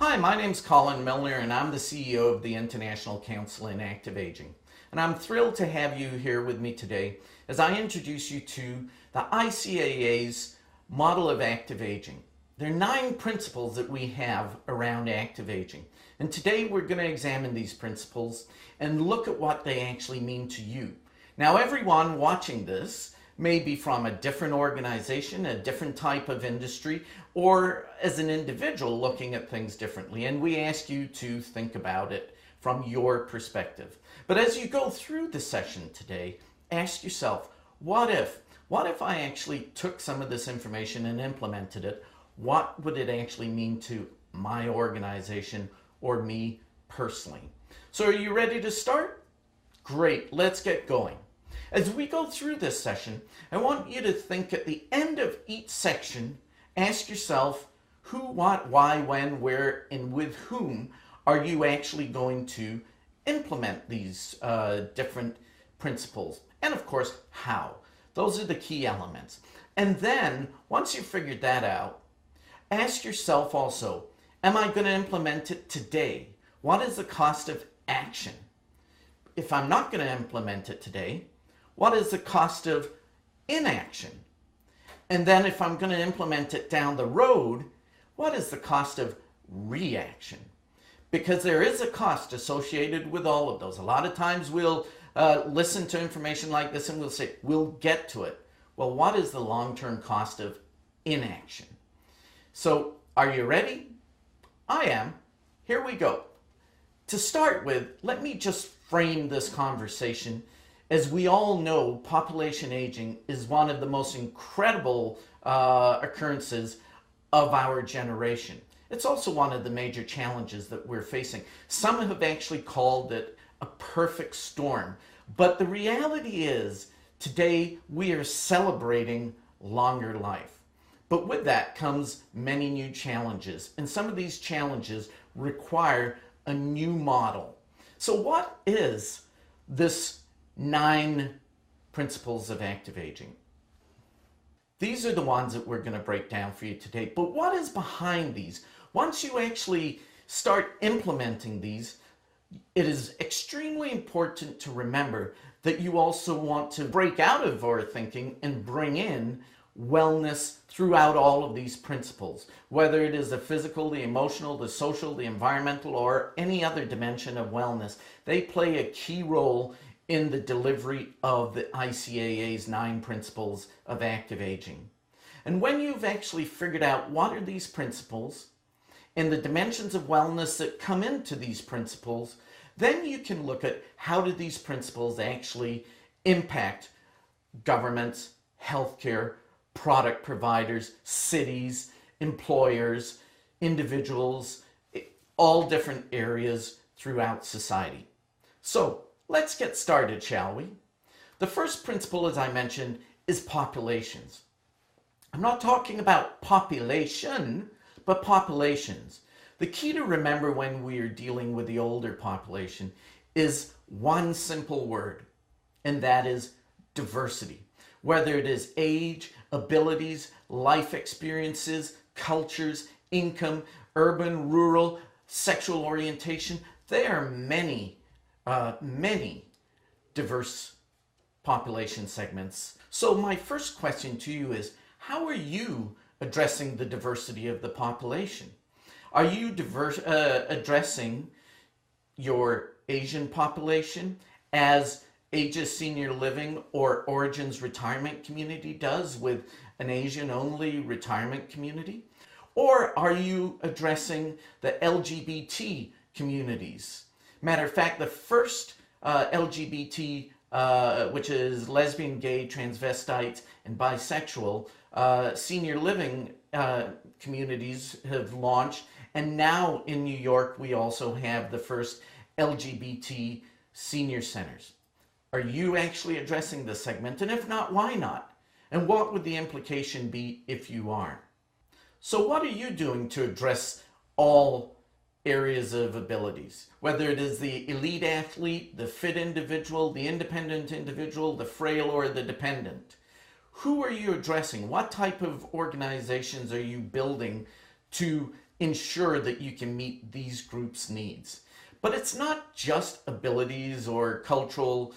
Hi, my name's Colin Milner and I'm the CEO of the International Council in Active Aging. And I'm thrilled to have you here with me today as I introduce you to the ICAA's model of active aging. There are 9 principles that we have around active aging. And today we're going to examine these principles and look at what they actually mean to you. Now, everyone watching this may be from a different organization, a different type of industry, or as an individual looking at things differently. And we ask you to think about it from your perspective. But as you go through the session today, ask yourself, what if I actually took some of this information and implemented it? What would it actually mean to my organization or me personally? So are you ready to start? Great, let's get going. As we go through this session, I want you to think at the end of each section, ask yourself who, what, why, when, where, and with whom are you actually going to implement these different principles? And of course, how. Those are the key elements. And then, once you've figured that out, ask yourself also, am I going to implement it today? What is the cost of action? If I'm not going to implement it today, what is the cost of inaction? And then if I'm going to implement it down the road, what is the cost of reaction? Because there is a cost associated with all of those. A lot of times we'll listen to information like this and we'll say, we'll get to it. Well, what is the long-term cost of inaction? So, are you ready? I am. Here we go. To start with, let me just frame this conversation. As we all know, population aging is one of the most incredible occurrences of our generation. It's also one of the major challenges that we're facing. Some have actually called it a perfect storm. But the reality is, today we are celebrating longer life. But with that comes many new challenges. And some of these challenges require a new model. So what is this 9 principles of active aging? These are the ones that we're going to break down for you today. But what is behind these? Once you actually start implementing these, it is extremely important to remember that you also want to break out of our thinking and bring in wellness throughout all of these principles, whether it is the physical, the emotional, the social, the environmental, or any other dimension of wellness. They play a key role in the delivery of the ICAA's 9 principles of active aging. And when you've actually figured out what are these principles and the dimensions of wellness that come into these principles, then you can look at how do these principles actually impact governments, healthcare, product providers, cities, employers, individuals, all different areas throughout society. So, let's get started, shall we? The first principle, as I mentioned, is populations. I'm not talking about population, but populations. The key to remember when we are dealing with the older population is one simple word, and that is diversity. Whether it is age, abilities, life experiences, cultures, income, urban, rural, sexual orientation, there are many diverse population segments. So my first question to you is, how are you addressing the diversity of the population? Are you addressing your Asian population as Aegis Senior Living or Origins Retirement Community does with an Asian-only retirement community? Or are you addressing the LGBT communities? Matter of fact, the first LGBT, which is lesbian, gay, transvestite, and bisexual, senior living communities have launched. And now in New York, we also have the first LGBT senior centers. Are you actually addressing this segment? And if not, why not? And what would the implication be if you are? So what are you doing to address all areas of abilities? Whether it is the elite athlete, the fit individual, the independent individual, the frail, or the dependent. Who are you addressing? What type of organizations are you building to ensure that you can meet these groups' needs. But it's not just abilities or cultural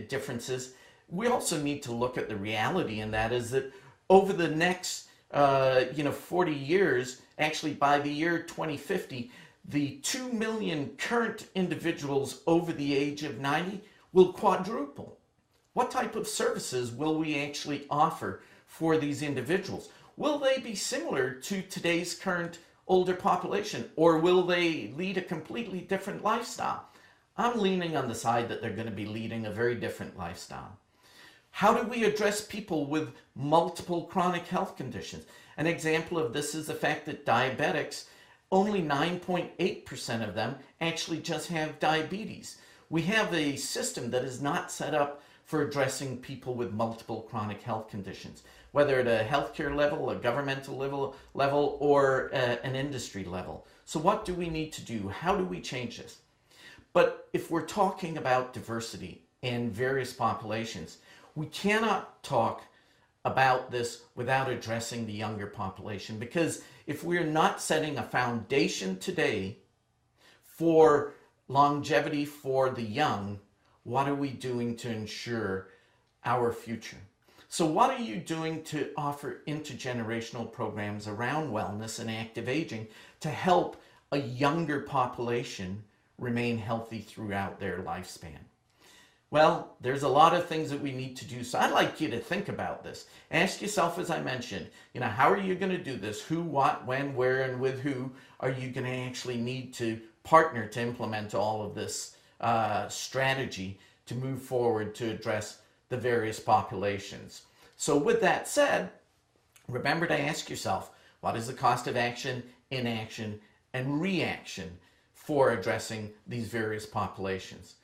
differences. We also need to look at the reality, and that is that over the next 40 years, actually by the year 2050, the 2 million current individuals over the age of 90 will quadruple. What type of services will we actually offer for these individuals? Will they be similar to today's current older population, or will they lead a completely different lifestyle? I'm leaning on the side that they're going to be leading a very different lifestyle. How do we address people with multiple chronic health conditions? An example of this is the fact that diabetics, only 9.8% of them actually just have diabetes. We have a system that is not set up for addressing people with multiple chronic health conditions, whether at a healthcare level, a governmental level, or an industry level. So what do we need to do? How do we change this? But if we're talking about diversity in various populations, we cannot talk about this without addressing the younger population, because if we're not setting a foundation today for longevity for the young, what are we doing to ensure our future? So what are you doing to offer intergenerational programs around wellness and active aging to help a younger population remain healthy throughout their lifespan? Well, there's a lot of things that we need to do. So I'd like you to think about this. Ask yourself, as I mentioned, how are you going to do this? Who, what, when, where, and with who are you going to actually need to partner to implement all of this strategy to move forward to address the various populations? So with that said, remember to ask yourself, what is the cost of action, inaction, and reaction for addressing these various populations?